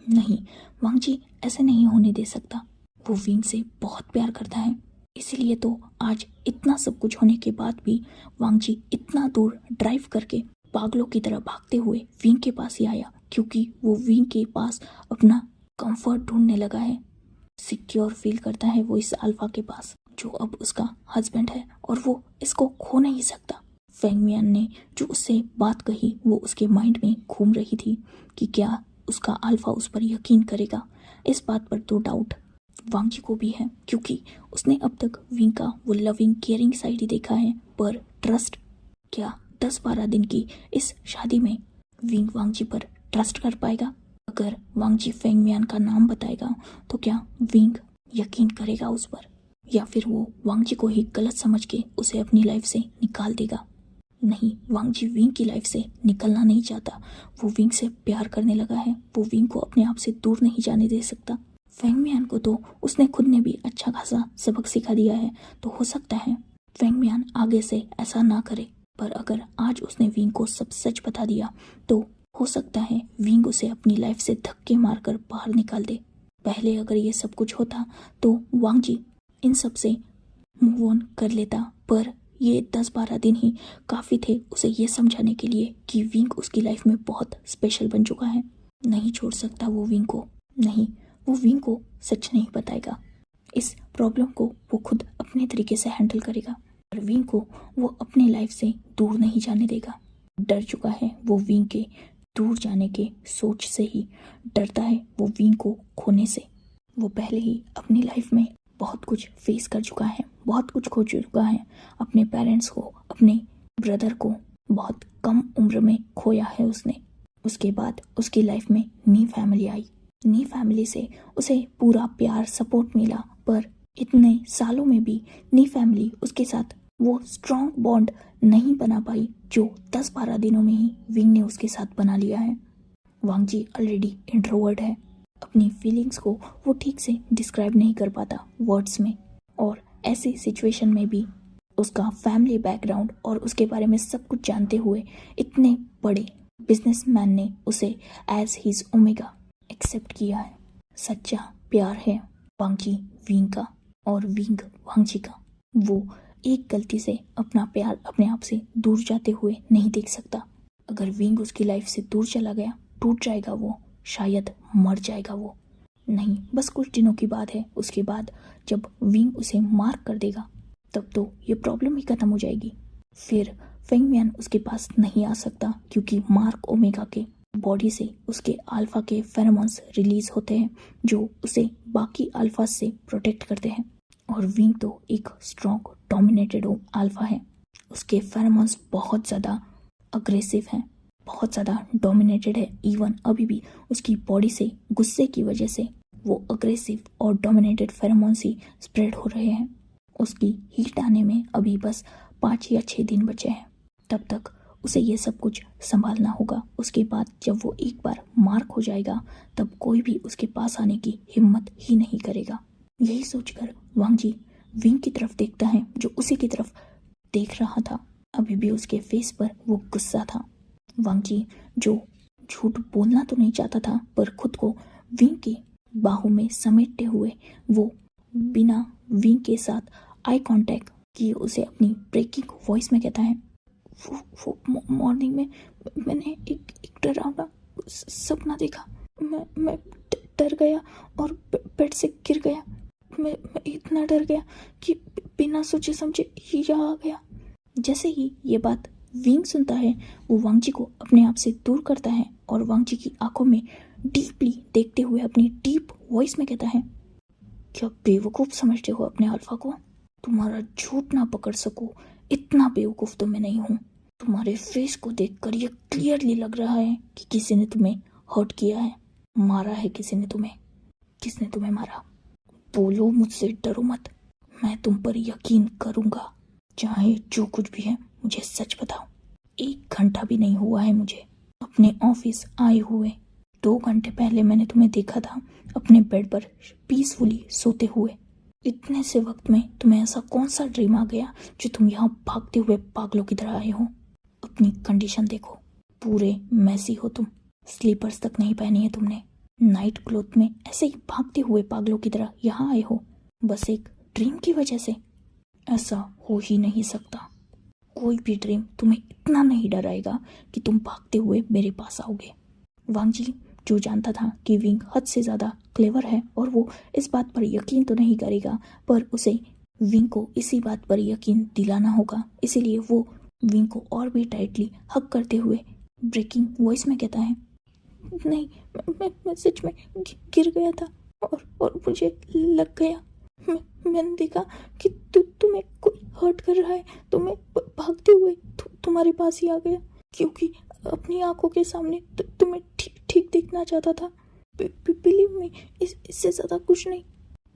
नहीं, वांगजी ऐसे नहीं होने दे सकता। वो विंग से बहुत प्यार करता है, इसीलिए तो आज इतना सब कुछ होने के बाद भी वांगजी इतना दूर ड्राइव करके पागलों की तरह भागते हुए विंग के पास ही आया, क्योंकि वो विंग के पास अपना कंफर्ट ढूंढने लगा है। सिक्योर फील करता है वो इस अल्फा के पास जो अब उसका हस्बैंड है और वो इसको खो नहीं सकता। फेंग मियान ने जो उससे बात कही वो उसके माइंड में घूम रही थी कि क्या उसका अल्फा उस पर यकीन करेगा। इस बात पर तो डाउट वांगजी को भी है, क्योंकि उसने अब तक विंग का वो लविंग केयरिंग साइड ही देखा है, पर ट्रस्ट क्या 10-12 दिन की इस शादी में विंग वांगजी पर ट्रस्ट कर पाएगा? अगर वांगजी फेंग मियान का नाम बताएगा तो क्या विंग यकीन करेगा उस पर, या फिर वो वांगजी को ही गलत समझ के उसे अपनी लाइफ से निकाल देगा? नहीं, वांगजी विंग की लाइफ से निकलना नहीं चाहता। वो विंग से प्यार करने लगा है, वो विंग को अपने आप से दूर नहीं जाने दे सकता। फेंग मियान को तो उसने खुद ने भी अच्छा खासा सबक सिखा दिया है, तो हो सकता है फेंग मियान आगे से ऐसा ना करे। पर अगर आज उसने विंग को सब सच बता दिया तो हो सकता है विंग उसे अपनी लाइफ से धक्के मारकर बाहर निकाल दे। पहले अगर ये सब कुछ होता तो वांगजी इन सब से मूव ऑन कर लेता, पर ये 10-12 दिन ही काफ़ी थे उसे ये समझाने के लिए कि विंग उसकी लाइफ में बहुत स्पेशल बन चुका है। नहीं छोड़ सकता वो विंग को। नहीं, वो विंग को सच नहीं बताएगा। इस प्रॉब्लम को वो खुद अपने तरीके से हैंडल करेगा, पर विंग को वो अपनी लाइफ से दूर नहीं जाने देगा। डर चुका है वो विंग के दूर जाने के सोच से ही डरता है वो विंग को खोने से। वो पहले ही अपनी लाइफ में बहुत कुछ फेस कर चुका है, बहुत कुछ खो चुका है। अपने पेरेंट्स को, अपने ब्रदर को बहुत कम उम्र में खोया है उसने। उसके बाद उसकी लाइफ में नी फैमिली आई। नी फैमिली से उसे पूरा प्यार सपोर्ट मिला, पर इतने सालों में भी नी फैमिली उसके साथ वो स्ट्रॉन्ग बॉन्ड नहीं बना पाई जो 10-12 दिनों में ही विंग ने उसके साथ बना लिया है। वांगजी ऑलरेडी इंट्रोवर्ट है, अपनी फीलिंग्स को वो ठीक से डिस्क्राइब नहीं कर पाता वर्ड्स में, और ऐसी सिचुएशन में भी उसका फैमिली बैकग्राउंड और उसके बारे में सब कुछ जानते हुए इतने बड़े बिजनेसमैन ने उसे एज हिज ओमेगा एक्सेप्ट किया है। सच्चा प्यार है वांगजी विंग का और विंग वांगजी का। वो एक गलती से अपना प्यार अपने आप से दूर जाते हुए नहीं देख सकता। अगर विंग उसकी लाइफ से दूर चला गया, टूट जाएगा वो, शायद मर जाएगा वो। नहीं, बस कुछ दिनों की बात है। उसके बाद जब विंग उसे मार्क कर देगा तब तो ये प्रॉब्लम ही खत्म हो जाएगी। फिर फेंग मियान उसके पास नहीं आ सकता, क्योंकि मार्क ओमेगा के बॉडी से उसके अल्फा के फेरोमोन्स रिलीज होते हैं जो उसे बाकी अल्फा से प्रोटेक्ट करते हैं। और विंग तो एक स्ट्रॉन्ग डोमिनेटेड अल्फा है। उसके फेरोमोन्स बहुत ज़्यादा अग्रेसिव हैं, बहुत ज़्यादा डोमिनेटेड है। इवन अभी भी उसकी बॉडी से गुस्से की वजह से वो अग्रेसिव और डोमिनेटेड फेरोमोन्स ही स्प्रेड हो रहे हैं। उसकी हीट आने में अभी बस 5 या 6 दिन बचे हैं। तब तक उसे ये सब कुछ संभालना होगा। उसके बाद जब वो एक बार मार्क हो जाएगा तब कोई भी उसके पास आने की हिम्मत ही नहीं करेगा। यही सोचकर वांगजी विंग की तरफ देखता है जो उसी की तरफ देख रहा था। अभी भी उसके फेस पर वो गुस्सा था। वांगजी जो झूठ बोलना तो नहीं चाहता था, पर खुद को विंग की बाहों में समेटते हुए वो बिना विंग के साथ आई कांटेक्ट किए उसे अपनी ब्रेकिंग वॉइस में कहता है, वो मॉर्निंग में मैंने एक डरावना सपना देखा। मैं डर गया और बेड से गिर गया। मैं इतना डर गया कि बिना सोचे समझे ही यहाँ आ गया। जैसे ही ये बात विंग सुनता है, वो वांगजी को अपने आप से दूर करता है और वांगजी की आंखों में डीपली देखते हुए अपनी डीप वॉइस में कहता है, क्या बेवकूफ़ समझते हो अपने अल्फा को? तुम्हारा झूठ ना पकड़ सकूं, इतना बेवकूफ़ तो मैं नहीं हूँ। तुम्हारे फेस को देखकर यह क्लियरली लग रहा है कि किसी ने तुम्हें हर्ट किया है, मारा है किसी ने तुम्हें। किसने तुम्हें मारा? बोलो, मुझसे डरो मत। मैं तुम पर यकीन करूँगा, चाहे जो कुछ भी है। मुझे सच बताओ, 1 घंटा भी नहीं हुआ है मुझे अपने ऑफिस आए हुए। 2 घंटे पहले मैंने तुम्हें देखा था अपने बेड पर पीसफुली सोते हुए। इतने से वक्त में तुम्हें ऐसा कौन सा ड्रीम आ गया जो तुम यहाँ भागते हुए पागलों की तरह आए हो? अपनी कंडीशन देखो, पूरे मैसी हो तुम। स्लीपर्स तक नहीं पहनी है तुमने, नाइट क्लोथ में ऐसे ही भागते हुए पागलों की तरह यहाँ आए हो, बस एक ड्रीम की वजह से। ऐसा हो ही नहीं सकता। कोई भी ड्रीम तुम्हें इतना नहीं डराएगा कि तुम भागते हुए मेरे पास आओगे। वांगजी जो जानता था कि विंग हद से ज़्यादा क्लेवर है और वो इस बात पर यकीन तो नहीं करेगा, पर उसे विंग को इसी बात पर यकीन दिलाना होगा, इसीलिए वो विंग को और भी टाइटली हग करते हुए ब्रेकिंग वॉइस में कहता है, नहीं, मैं सच में गिर गया था और मुझे लग गया। मैंने देखा कि तुम्हें कोई हर्ट कर रहा है, तो मैं भागते हुए तुम्हारे पास ही आ गया, क्योंकि अपनी आंखों के सामने तुम्हें ठीक देखना चाहता था। बिलीव मी, इससे ज़्यादा कुछ नहीं।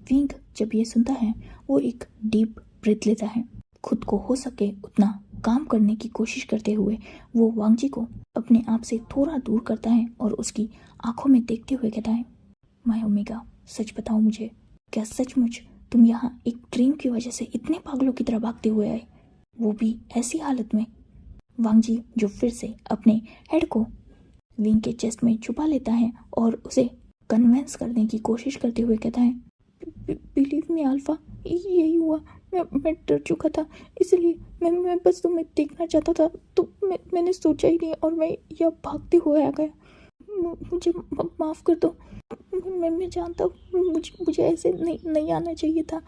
विंग जब ये सुनता है, वो एक डीप ब्रेथ लेता है। खुद को हो सके उतना काम करने की कोशिश करते हुए वो वांगजी को अपने आप से थोड़ा दूर करता है और उसकी आंखों में देखते हुए कहता है, माय ओमेगा, सच बताओ मुझे, क्या सचमुच तुम यहाँ एक ड्रीम की वजह से इतने पागलों की तरह भागते हुए आए, वो भी ऐसी हालत में? वांगजी जो फिर से अपने हेड को विंग के चेस्ट में छुपा लेता है और उसे कन्विंस करने की कोशिश करते हुए कहता है, बिलीव मी अल्फा, यही हुआ। मैं डर चुका था, इसलिए मैं बस तुम्हें देखना चाहता था, तो मैंने सोचा ही नहीं और मैं यह भागते हुए आ गया। मुझे माफ़ कर दो। मैं जानता हूँ मुझे ऐसे नहीं आना चाहिए था।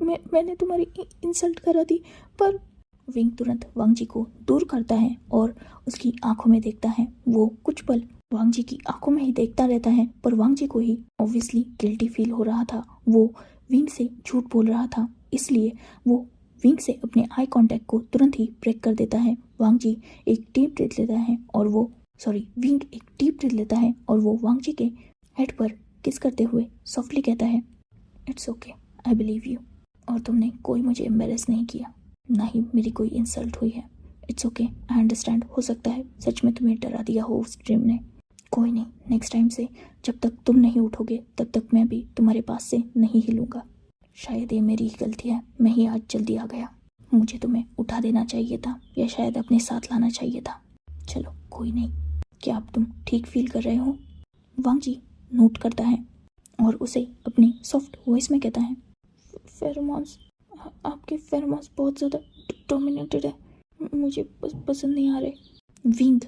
मैंने तुम्हारी इंसल्ट करा दी। पर विंग तुरंत वांगजी को दूर करता है और उसकी आंखों में देखता है। वो कुछ पल वांगजी की आंखों में ही देखता रहता है, पर वांगजी को ही ऑब्वियसली गिल्टी फील हो रहा था। वो विंग से झूठ बोल रहा था, इसलिए वो विंग से अपने आई कांटेक्ट को तुरंत ही ब्रेक कर देता है। वांगजी एक डीप ब्रीथ लेता है और विंग एक डीप ब्रीथ लेता है और वो वांगजी के हेड पर किस करते हुए सॉफ्टली कहता है, it's okay, I believe you. और तुमने कोई मुझे एम्बेरस नहीं किया, ना ही मेरी कोई इंसल्ट हुई है। It's okay, I understand. हो सकता है सच में तुम्हें डरा दिया हो उस ड्रीम ने। कोई नहीं, नेक्स्ट टाइम से जब तक तुम नहीं उठोगे तब तक मैं भी तुम्हारे पास से नहीं हिलूंगा। शायद ये मेरी ही गलती है, मैं ही आज जल्दी आ गया। मुझे तुम्हें उठा देना चाहिए था या शायद अपने साथ लाना चाहिए था। चलो कोई नहीं। क्या अब तुम ठीक फील कर रहे हो? वांगजी नोट करता है और उसे अपनी सॉफ्ट वॉइस में कहता है, फेरोमोन्स, आपके फेरोमोन्स बहुत ज़्यादा डोमिनेटेड है, मुझे पसंद नहीं आ रहे। विंग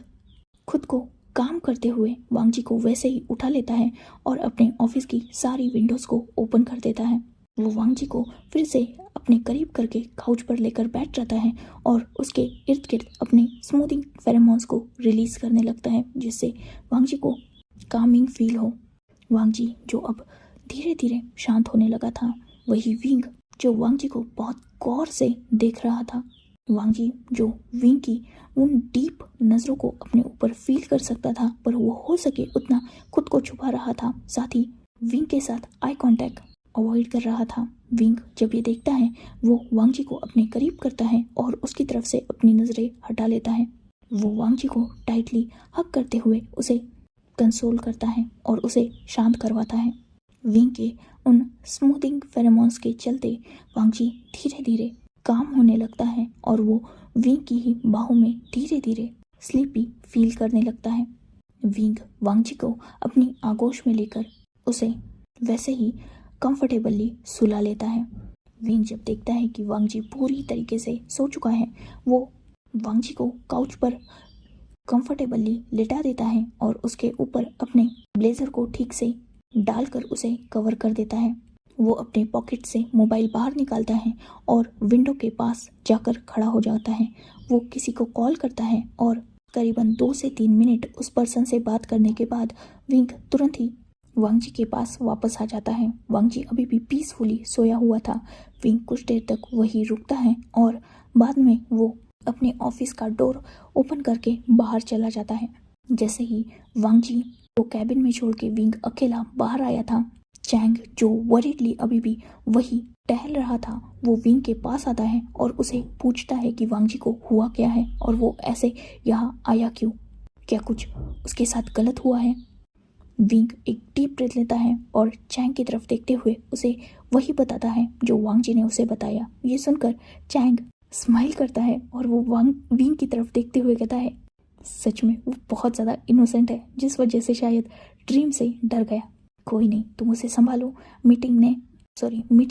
खुद को काम करते हुए वांगजी को वैसे ही उठा लेता है और अपने ऑफिस की सारी विंडोज़ को ओपन कर देता है। वो वांगजी को फिर से अपने करीब करके काउच पर लेकर बैठ जाता है और उसके इर्द गिर्द अपने स्मूथिंग फेरोमोन्स को रिलीज करने लगता है, जिससे वांगजी को कामिंग फील हो। वांगजी जो अब धीरे धीरे शांत होने लगा था, वही विंग जो वांगजी को बहुत गौर से देख रहा था। वांगजी जो विंग की उन डीप नज़रों को अपने ऊपर फील कर सकता था, पर वो हो सके उतना खुद को छुपा रहा था, साथ ही विंग के साथ आई कांटेक्ट अवॉइड कर रहा था। विंग जब ये देखता है, वो वांगजी को अपने करीब करता है और उसकी तरफ से अपनी नज़रें हटा लेता है। वो वांगजी को टाइटली हग करते हुए उसे कंसोल करता है और उसे शांत करवाता है। विंग के उन स्मूथिंग फेरोमोन्स के चलते वांगजी धीरे धीरे काम होने लगता है और वो विंग की ही बाहों में धीरे धीरे स्लीपी फील करने लगता है। विंग वांगजी को अपनी आगोश में लेकर उसे वैसे ही कंफर्टेबली सुला लेता है। विंग जब देखता है कि वांगजी पूरी तरीके से सो चुका है, वो वांगजी को काउच पर कंफर्टेबली लिटा देता है और उसके ऊपर अपने ब्लेजर को ठीक से डालकर उसे कवर कर देता है। वो अपने पॉकेट से मोबाइल बाहर निकालता है और विंडो के पास जाकर खड़ा हो जाता है। वो किसी को कॉल करता है और करीबन 2 से 3 मिनट उस पर्सन से बात करने के बाद विंग तुरंत ही वांगजी के पास वापस आ जाता है। वांगजी अभी भी पीसफुली सोया हुआ था। विंग कुछ देर तक वही रुकता है और बाद में वो अपने ऑफिस का डोर ओपन करके बाहर चला जाता है। जैसे ही वांगजी को कैबिन में छोड़ के विंग अकेला बाहर आया था, चैंग जो वरीडली अभी भी वही टहल रहा था, वो विंग के पास आता है और उसे पूछता है कि वांगजी को हुआ क्या है और वो ऐसे यहाँ आया क्यों, क्या कुछ उसके साथ गलत हुआ है। विंग एक डीप ब्रेथ लेता है और चैंग की तरफ देखते हुए उसे वही बताता है जो वांगजी ने उसे बताया। ये सुनकर चैंग स्माइल करता है और वो विंग की तरफ देखते हुए कहता है, सच में वो बहुत ज़्यादा इनोसेंट है, जिस वजह से शायद ड्रीम से डर गया। कोई नहीं, तुम उसे संभालो। मीटिंग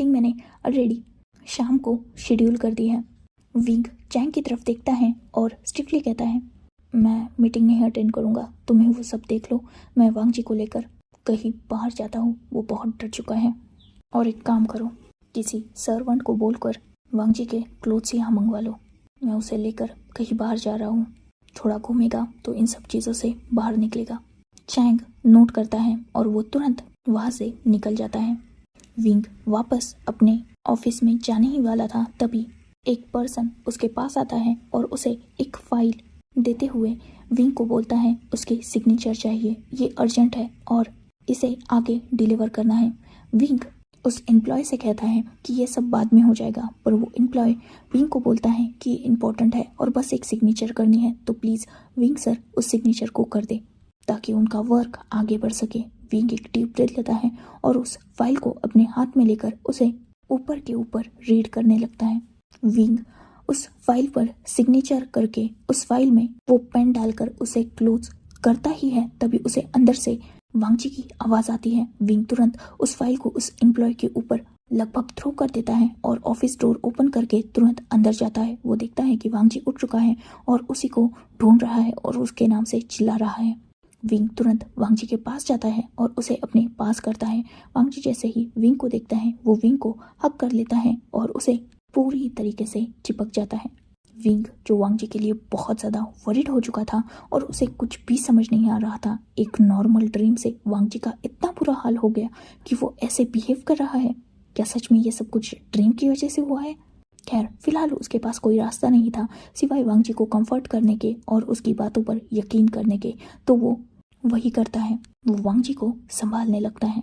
मैंने ऑलरेडी शाम को शेड्यूल कर दी है। विंग चैंग की तरफ देखता है और स्टिफली कहता है, मैं मीटिंग नहीं अटेंड करूँगा, तुम्हें वो सब देख लो, मैं वांगजी को लेकर कहीं बाहर जाता हूँ, वो बहुत डर चुका है। और एक काम करो, किसी सर्वेंट को बोलकर वांगजी के क्लोथ्स यहाँ मंगवा लो, मैं उसे लेकर कहीं बाहर जा रहा हूँ, थोड़ा घूमेगा तो इन सब चीज़ों से बाहर निकलेगा। चैंग नोट करता है और वो तुरंत वहाँ से निकल जाता है। विंग वापस अपने ऑफिस में जाने ही वाला था, तभी एक पर्सन उसके पास आता है और उसे एक फाइल देते हुए विंग को बोलता है उसकी सिग्नेचर चाहिए, ये अर्जेंट है और इसे आगे डिलीवर करना है। विंग उस एम्प्लॉय से कहता है कि ये सब बाद में हो जाएगा, पर वो एम्प्लॉय विंग को बोलता है कि ये इम्पोर्टेंट है और बस एक सिग्नेचर करनी है, तो प्लीज़ विंग सर उस सिग्नेचर को कर दे ताकि उनका वर्क आगे बढ़ सके। विंग एक डीप ब्रेथ लेता है और उस फाइल को अपने हाथ में लेकर उसे ऊपर के ऊपर रीड करने लगता है। विंग उस फाइल पर सिग्नेचर करके उस फाइल में वो पेन डालकर उसे क्लोज करता ही है, तभी उसे अंदर से वांगजी की आवाज़ आती है। विंग तुरंत उस फाइल को उस एम्प्लॉय के ऊपर लगभग थ्रो कर देता है और ऑफिस डोर ओपन करके तुरंत अंदर जाता है। वो देखता है कि वांगजी उठ चुका है और उसी को ढूंढ रहा है और उसके नाम से चिल्ला रहा है। विंग तुरंत वांगजी के पास जाता है और उसे अपने पास करता है। वांगजी जैसे ही विंग को देखता है, वो विंग को हग कर लेता है और उसे पूरी तरीके से चिपक जाता है। विंग जो वांगजी के लिए बहुत ज़्यादा वरीड हो चुका था और उसे कुछ भी समझ नहीं आ रहा था, एक नॉर्मल ड्रीम से वांगजी का इतना बुरा हाल हो गया कि वो ऐसे बिहेव कर रहा है। क्या सच में ये सब कुछ ड्रीम की वजह से हुआ है? खैर, फिलहाल उसके पास कोई रास्ता नहीं था सिवाय वांगजी को कंफर्ट करने के और उसकी बातों पर यकीन करने के, तो वो वही करता है। वो वांगजी को संभालने लगता है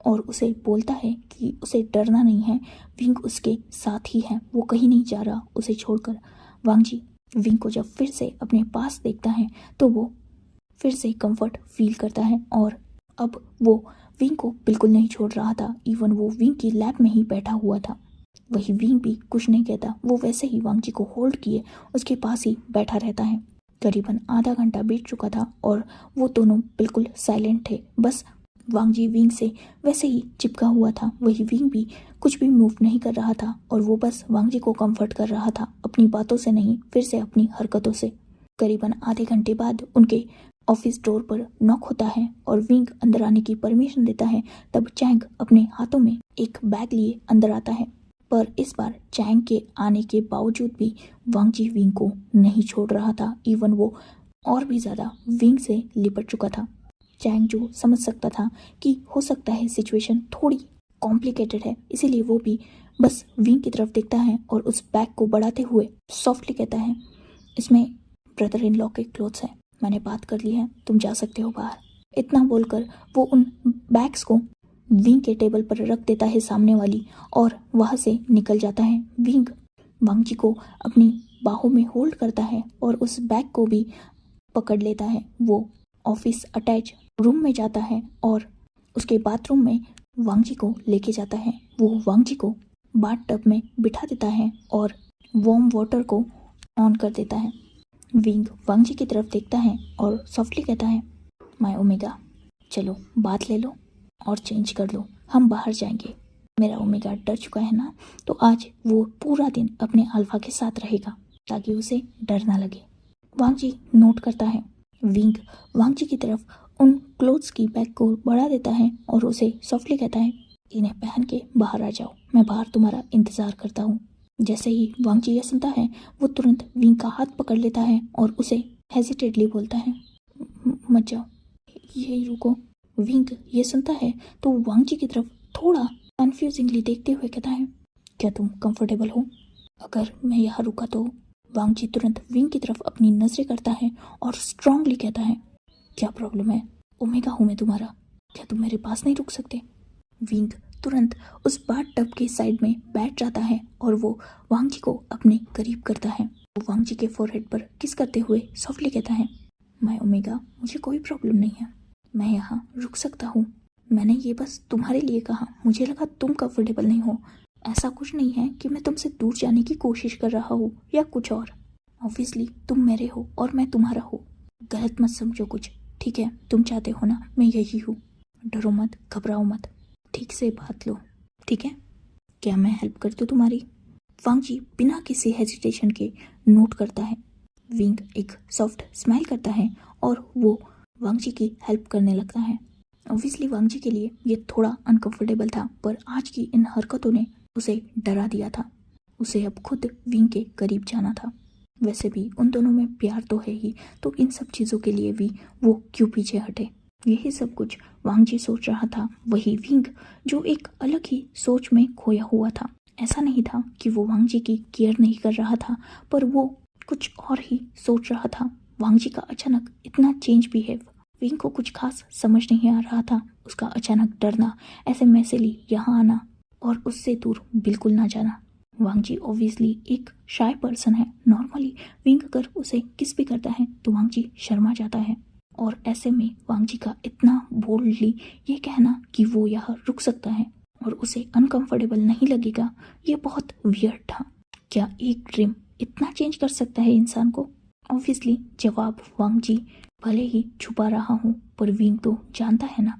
और उसे बोलता है कि उसे डरना नहीं है, विंग उसके साथ ही है, वो कहीं नहीं जा रहा उसे छोड़कर। वांगजी विंग को जब फिर से अपने पास देखता है तो वो फिर से कंफर्ट फील करता है और अब वो विंग को बिल्कुल नहीं छोड़ रहा था। इवन वो विंग की लैब में ही बैठा हुआ था। वही विंग भी कुछ नहीं कहता, वो वैसे ही वांगजी को होल्ड किए उसके पास ही बैठा रहता है। करीबन आधा घंटा बीत चुका था और वो दोनों बिल्कुल साइलेंट थे। बस वांगजी विंग से वैसे ही चिपका हुआ था, वही विंग भी कुछ भी मूव नहीं कर रहा था और वो बस वांगजी को कंफर्ट कर रहा था, अपनी बातों से नहीं, फिर से अपनी हरकतों से। करीबन आधे घंटे बाद उनके ऑफिस डोर पर नॉक होता है और विंग अंदर आने की परमिशन देता है। तब चैंग अपने हाथों में एक बैग लिए अंदर आता है, पर इस बार चैंग के आने के बावजूद भी वांगजी विंग को नहीं छोड़ रहा था। इवन वो और भी ज़्यादा विंग से लिपट चुका था। चैंग जो समझ सकता था कि हो सकता है सिचुएशन थोड़ी कॉम्प्लिकेटेड है, इसीलिए वो भी बस विंग की तरफ देखता है और उस बैग को बढ़ाते हुए सॉफ्टली कहता है, इसमें ब्रदर इन लॉ के क्लोथ्स हैं, मैंने बात कर ली है, तुम जा सकते हो बाहर। इतना बोलकर वो उन बैग्स को विंग के टेबल पर रख देता है सामने वाली और वहाँ से निकल जाता है। विंग वांगजी को अपनी बाहों में होल्ड करता है और उस बैग को भी पकड़ लेता है। वो ऑफिस अटैच रूम में जाता है और उसके बाथरूम में वांगजी को लेके जाता है। वो वांगजी को बाथ टब में बिठा देता है और वार्म वाटर को ऑन कर देता है। विंग वांगजी की तरफ देखता है और सॉफ्टली कहता है, माय ओमेगा, चलो बात ले लो और चेंज कर लो, हम बाहर जाएंगे। मेरा ओमेगा डर चुका है ना, तो आज वो पूरा दिन अपने अल्फा के साथ रहेगा ताकि उसे डर ना लगे। वांग जी नोट करता है। विंग वांग जी की तरफ उन क्लोथ्स की बैग को बढ़ा देता है और उसे सॉफ्टली कहता है, इन्हें पहन के बाहर आ जाओ, मैं बाहर तुम्हारा इंतजार करता हूँ। जैसे ही वांग जी यह सुनता है, वो तुरंत विंग का हाथ पकड़ लेता है और उसे हेजिटेटली बोलता है, मत जाओ, यही रुको। विंग ये सुनता है तो वांग जी की तरफ थोड़ा कन्फ्यूजिंगली देखते हुए कहता है, क्या तुम कंफर्टेबल हो? अगर मैं यहाँ रुका तो? वांग जी तुरंत विंग की तरफ अपनी नजरें करता है और स्ट्रांगली कहता है, क्या प्रॉब्लम है? ओमेगा हूँ मैं तुम्हारा, क्या तुम मेरे पास नहीं रुक सकते? विंग तुरंत उस बाथ टब के साइड में बैठ जाता है और वो वांग जी को अपने करीब करता है। वो वांग जी के फोरहेड पर किस करते हुए सॉफ्टली कहता है, मैं ओमेगा, मुझे कोई प्रॉब्लम नहीं है, मैं यहाँ रुक सकता हूँ। मैंने ये बस तुम्हारे लिए कहा, मुझे लगा तुम कंफर्टेबल नहीं हो। ऐसा कुछ नहीं है कि मैं तुमसे दूर जाने की कोशिश कर रहा हूँ या कुछ और। ऑब्वियसली तुम मेरे हो और मैं तुम्हारा हूँ, गलत मत समझो कुछ, ठीक है? तुम चाहते हो ना मैं यही हूँ, डरो मत, घबराओ मत, ठीक से बात लो, ठीक है? क्या मैं हेल्प कर दूँ तुम्हारी? वांग जी बिना किसी हेजिटेशन के नोट करता है। विंग एक सॉफ्ट स्माइल करता है और वो वांग जी की हेल्प करने लगता है। ऑब्वियसली वांग जी के लिए ये थोड़ा अनकंफर्टेबल था, पर आज की इन हरकतों ने उसे डरा दिया था। उसे अब खुद विंग के करीब जाना था। वैसे भी उन दोनों में प्यार तो है ही, तो इन सब चीज़ों के लिए भी वो क्यों पीछे हटे? यही सब कुछ वांग जी सोच रहा था। वही विंग जो एक अलग ही सोच में खोया हुआ था। ऐसा नहीं था कि वो वांग जी की केयर नहीं कर रहा था, पर वो कुछ और ही सोच रहा था। वांग जी का अचानक इतना चेंज बिहेव विंग को कुछ खास समझ नहीं आ रहा था। उसका अचानक डरना, ऐसे मैसेली यहाँ आना और उससे दूर बिल्कुल ना जाना। वांग जी ऑब्वियसली एक शाय पर्सन है। नॉर्मली विंग अगर उसे किस भी करता है तो वांग जी शर्मा जाता है, और ऐसे में वांग जी का इतना बोल्डली ये कहना कि वो यहाँ रुक सकता है और उसे अनकंफर्टेबल नहीं लगेगा, ये बहुत वियर्ड था। क्या एक ड्रीम इतना चेंज कर सकता है इंसान को? ऑब्वियसली जवाब वांग जी भले ही छुपा रहा हूँ, पर विंग तो जानता है ना।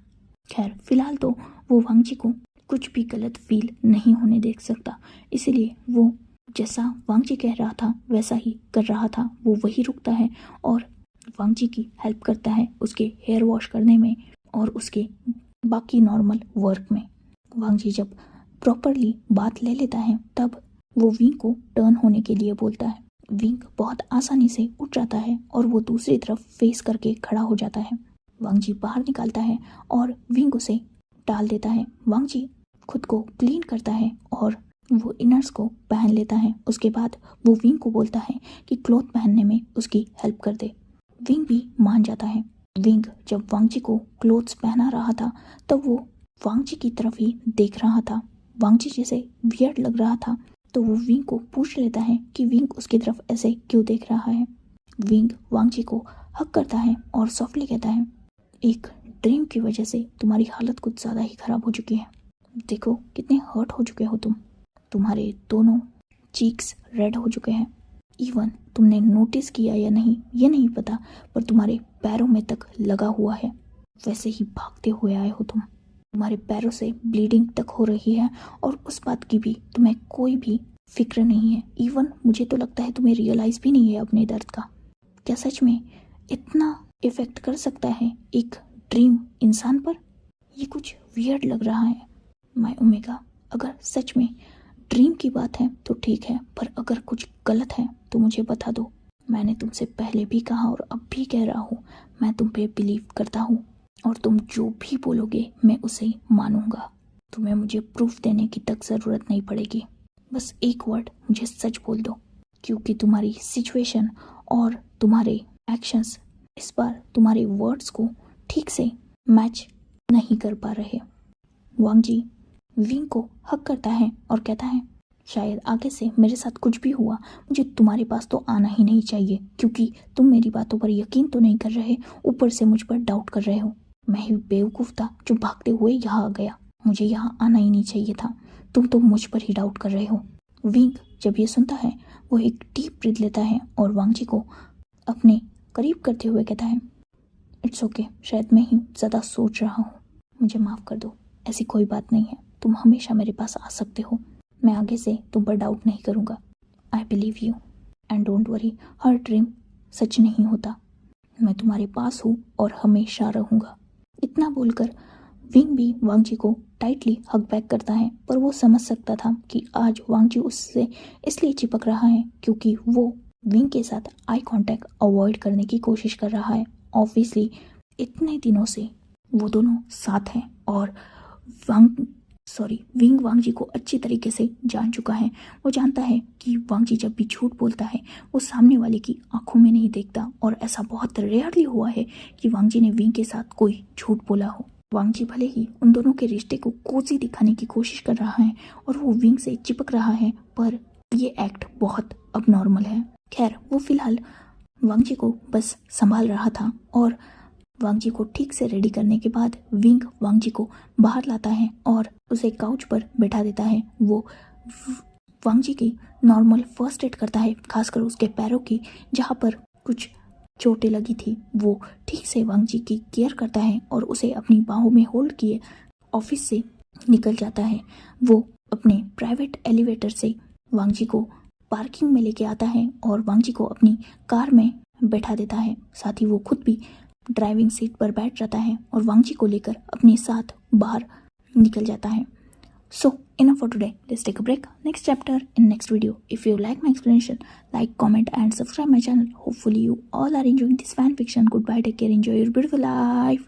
खैर फिलहाल तो वो वांग जी को कुछ भी गलत फील नहीं होने दे सकता, इसीलिए वो जैसा वांग जी कह रहा था वैसा ही कर रहा था। वो वही रुकता है और वांग जी की हेल्प करता है उसके हेयर वॉश करने में और उसके बाकी नॉर्मल वर्क में। वांग जी जब प्रॉपरली बात ले लेता है तब वो विंग को टर्न होने के लिए बोलता है। विंग बहुत आसानी से उठ जाता है और वो दूसरी तरफ फेस करके खड़ा हो जाता है। वांग जी बाहर निकालता है और विंग उसे डाल देता है। वांग जी खुद को क्लीन करता है और वो इनर्स को पहन लेता है। उसके बाद वो विंग को बोलता है कि क्लॉथ पहनने में उसकी हेल्प कर दे। विंग भी मान जाता है। विंग जब वांग जी को क्लोथ्स पहना रहा था तब वो वांग जी की तरफ ही देख रहा था। वांग जी जैसे वियर्ड लग रहा था तो वो विंग को पूछ लेता है कि विंग उसकी तरफ ऐसे क्यों देख रहा है। विंग वांग जी को हक करता है और सॉफ्टली कहता है, एक ड्रीम की वजह से तुम्हारी हालत कुछ ज़्यादा ही खराब हो चुकी है। देखो कितने हर्ट हो चुके हो तुम, तुम्हारे दोनों चीक्स रेड हो चुके हैं। इवन तुमने नोटिस किया या नहीं ये नहीं पता, पर तुम्हारे पैरों में तक लगा हुआ है। वैसे ही भागते हुए आए हो तुम, तुम्हारे पैरों से ब्लीडिंग तक हो रही है और उस बात की भी तुम्हें कोई भी फिक्र नहीं है। इवन मुझे तो लगता है तुम्हें रियलाइज भी नहीं है अपने दर्द का। क्या सच में इतना इफेक्ट कर सकता है एक ड्रीम इंसान पर? ये कुछ वियर्ड लग रहा है। माय ओमेगा, अगर सच में ड्रीम की बात है तो ठीक है, पर अगर कुछ गलत है तो मुझे बता दो। मैंने तुमसे पहले भी कहा और अब भी कह रहा हूँ, मैं तुम पे बिलीव करता हूँ और तुम जो भी बोलोगे मैं उसे मानूंगा। तुम्हें मुझे प्रूफ देने की तक ज़रूरत नहीं पड़ेगी। बस एक वर्ड मुझे सच बोल दो, क्योंकि तुम्हारी सिचुएशन और तुम्हारे एक्शंस इस बार तुम्हारे वर्ड्स को ठीक से मैच नहीं कर पा रहे। वांग जी विंग को हक करता है और कहता है, शायद आगे से मेरे साथ कुछ भी हुआ मुझे तुम्हारे पास तो आना ही नहीं चाहिए, क्योंकि तुम मेरी बातों पर यकीन तो नहीं कर रहे, ऊपर से मुझ पर डाउट कर रहे हो। मैं ही बेवकूफ़ था जो भागते हुए यहाँ आ गया, मुझे यहाँ आना ही नहीं चाहिए था। तुम तो मुझ पर ही डाउट कर रहे हो। विंग जब ये सुनता है वो एक डीप ब्रीथ लेता है और वांग जी को अपने करीब करते हुए कहता है, इट्स ओके, शायद मैं ही ज़्यादा सोच रहा हूँ, मुझे माफ़ कर दो, ऐसी कोई बात नहीं है, तुम हमेशा मेरे पास आ सकते हो। मैं आगे से तुम पर डाउट नहीं करूँगा। I believe you and don't worry, हर ड्रीम सच नहीं होता। मैं तुम्हारे पास हूँ और हमेशा रहूँगा। इतना बोलकर विंग भी वांगजी को टाइटली हग बैक करता है, पर वो समझ सकता था कि आज वांगजी उससे इसलिए चिपक रहा है क्योंकि वो विंग के साथ आई कांटेक्ट अवॉइड करने की कोशिश कर रहा है। ऑब्वियसली इतने दिनों से वो दोनों साथ हैं और विंग वांगजी को अच्छी तरीके से जान चुका है। वो जानता है कि वांगजी जब भी झूठ बोलता है वो सामने वाले की आंखों में नहीं देखता, और ऐसा बहुत रेयरली हुआ है कि वांगजी ने विंग के साथ कोई झूठ बोला हो। वांगजी भले ही उन दोनों के रिश्ते को कोजी दिखाने की कोशिश कर रहा है और वो विंग से चिपक रहा है, पर ये एक्ट बहुत अबनॉर्मल है। खैर, वो फिलहाल वांगजी को बस संभाल रहा था और वांगजी को ठीक से रेडी करने के बाद विंग वांगजी को बाहर लाता है और उसे काउच पर बैठा देता है। वो वांगजी की नॉर्मल फर्स्ट एड करता है, खासकर उसके पैरों की जहाँ पर कुछ चोटें लगी थी। वो ठीक से वांगजी की केयर करता है और उसे अपनी बाहों में होल्ड किए ऑफिस से निकल जाता है। वो अपने प्राइवेट एलिवेटर से वांगजी को पार्किंग में लेके आता है और वांगजी को अपनी कार में बैठा देता है। साथ ही वो खुद भी ड्राइविंग सीट पर बैठ जाता है और वांगजी को लेकर अपने साथ बाहर निकल जाता है। So enough for today. Let's take a break. Next chapter in next video. If you like my explanation, like, comment and subscribe my channel. Hopefully you all are enjoying this fan fiction. Goodbye, take care, enjoy your beautiful life.